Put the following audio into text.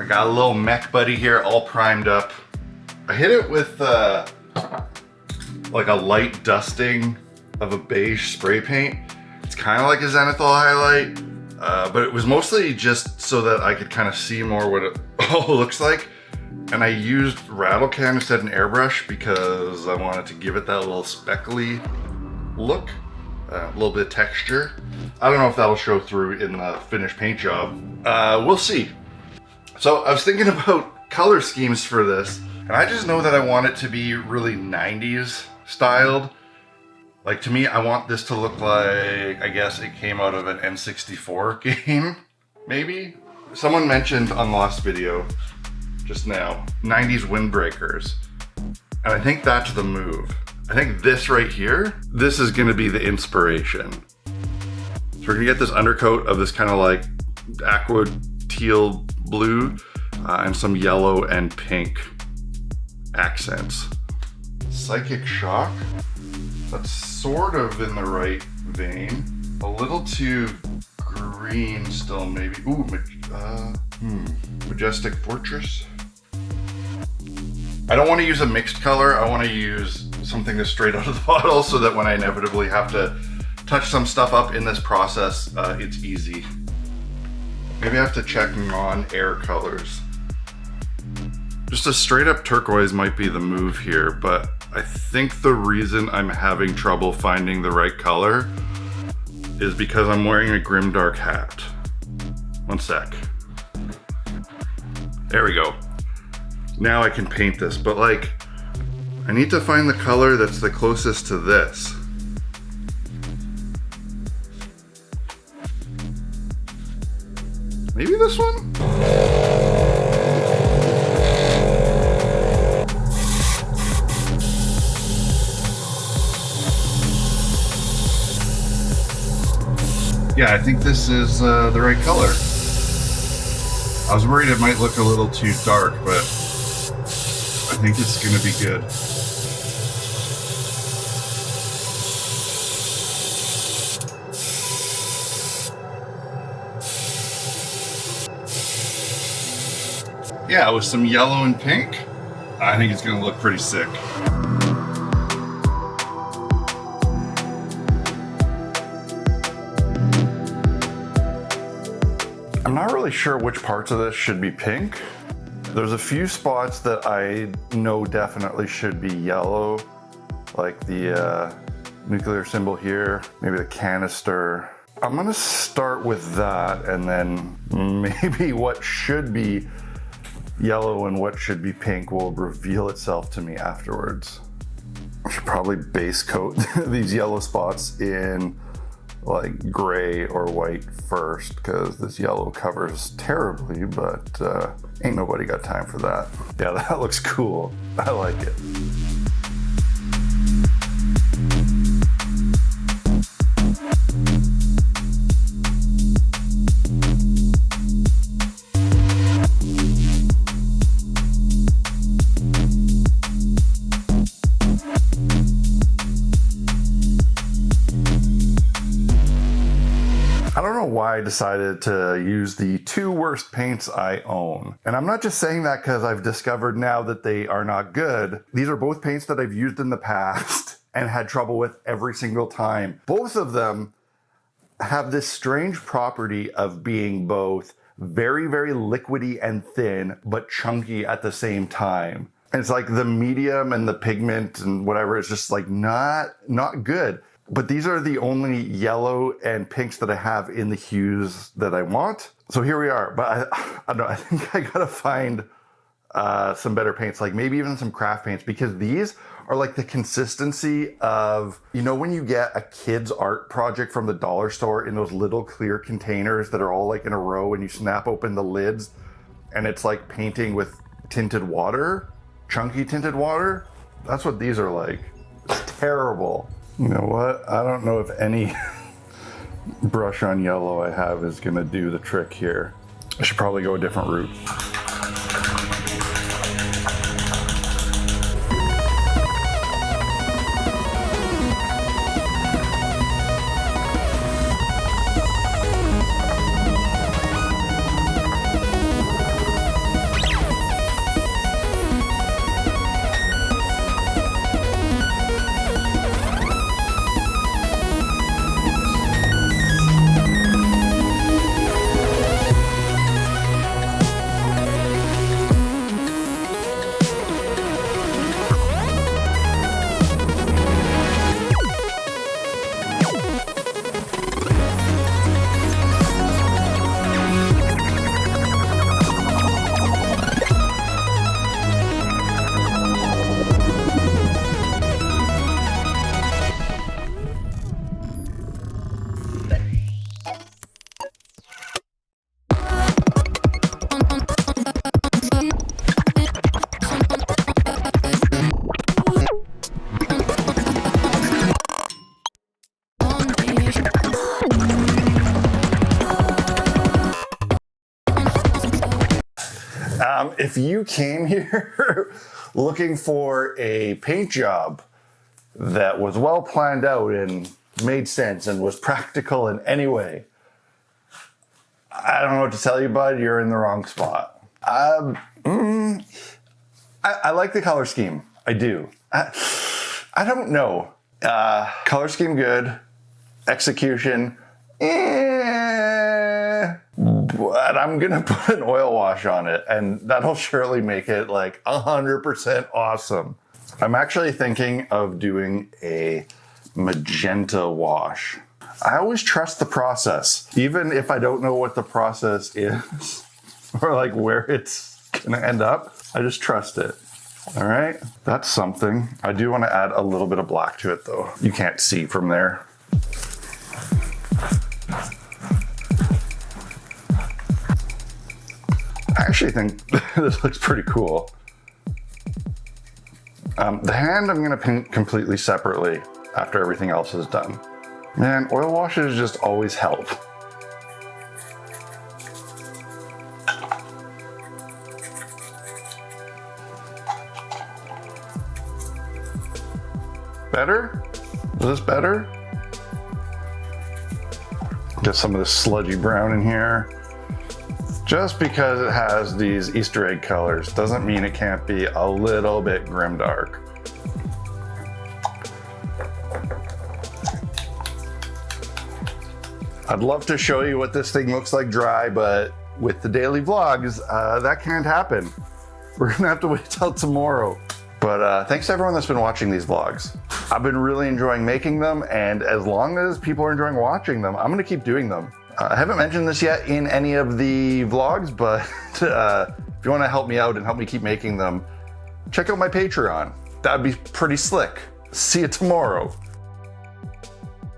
got a little mech buddy here all primed up. I hit it with like a light dusting of a beige spray paint. It's kind of like a zenithal highlight, but it was mostly just so that I could kind of see more what it all looks like. And I used rattle can instead of an airbrush because I wanted to give it that little speckly look, a little bit of texture. I don't know if that'll show through in the finished paint job. We'll see. So I was thinking about color schemes for this, and I just know that I want it to be really 90s styled. Like, to me, I want this to look like, I guess it came out of an N64 game, maybe? Someone mentioned on the last video, just now, 90s windbreakers. And I think that's the move. I think this right here, this is gonna be the inspiration. So we're gonna get this undercoat of this kind of like aqua teal blue and some yellow and pink accents. Psychic Shock, that's sort of in the right vein. A little too green still maybe. Ooh, Majestic Fortress. I don't want to use a mixed color. I want to use something that's straight out of the bottle so that when I inevitably have to touch some stuff up in this process, it's easy. Maybe I have to check non-air colors. Just a straight up turquoise might be the move here, but I think the reason I'm having trouble finding the right color is because I'm wearing a grimdark hat. One sec. There we go. Now I can paint this, but like, I need to find the color that's the closest to this. Maybe this one? Yeah, I think this is the right color. I was worried it might look a little too dark, but I think it's gonna be good. Yeah, with some yellow and pink, I think it's gonna look pretty sick. I'm not really sure which parts of this should be pink. There's a few spots that I know definitely should be yellow, like the nuclear symbol here, maybe the canister. I'm gonna start with that, and then maybe what should be yellow and what should be pink will reveal itself to me afterwards. I should probably base coat these yellow spots in like gray or white first, because this yellow covers terribly, but ain't nobody got time for that. Yeah, that looks cool. I like it. Why I decided to use the two worst paints I own. And I'm not just saying that because I've discovered now that they are not good. These are both paints that I've used in the past and had trouble with every single time. Both of them have this strange property of being both very, very liquidy and thin, but chunky at the same time. And it's like the medium and the pigment and whatever is just like not good. But these are the only yellow and pinks that I have in the hues that I want. So here we are. But I don't know, I think I gotta find some better paints, like maybe even some craft paints, because these are like the consistency of, you know, when you get a kid's art project from the dollar store in those little clear containers that are all like in a row, and you snap open the lids and it's like painting with tinted water, chunky tinted water. That's what these are like. It's terrible. You know what? I don't know if any brush on yellow I have is gonna do the trick here. I should probably go a different route. If you came here looking for a paint job that was well planned out and made sense and was practical in any way, I don't know what to tell you, bud. You're in the wrong spot. I like the color scheme. I do. I don't know. Color scheme good. Execution, but I'm gonna put an oil wash on it, and that'll surely make it like 100% awesome. I'm actually thinking of doing a magenta wash. I always trust the process, even if I don't know what the process is or like where it's gonna end up. I just trust it. All right, that's something. I do want to add a little bit of black to it though. You can't see from there. I actually think this looks pretty cool. The hand I'm gonna paint completely separately after everything else is done. Man, oil washes just always help. Better? Is this better? Get some of this sludgy brown in here. Just because it has these Easter egg colors doesn't mean it can't be a little bit grimdark. I'd love to show you what this thing looks like dry, but with the daily vlogs, that can't happen. We're gonna have to wait till tomorrow. But thanks to everyone that's been watching these vlogs. I've been really enjoying making them, and as long as people are enjoying watching them, I'm gonna keep doing them. I haven't mentioned this yet in any of the vlogs, but if you wanna help me out and help me keep making them, check out my Patreon. That'd be pretty slick. See you tomorrow.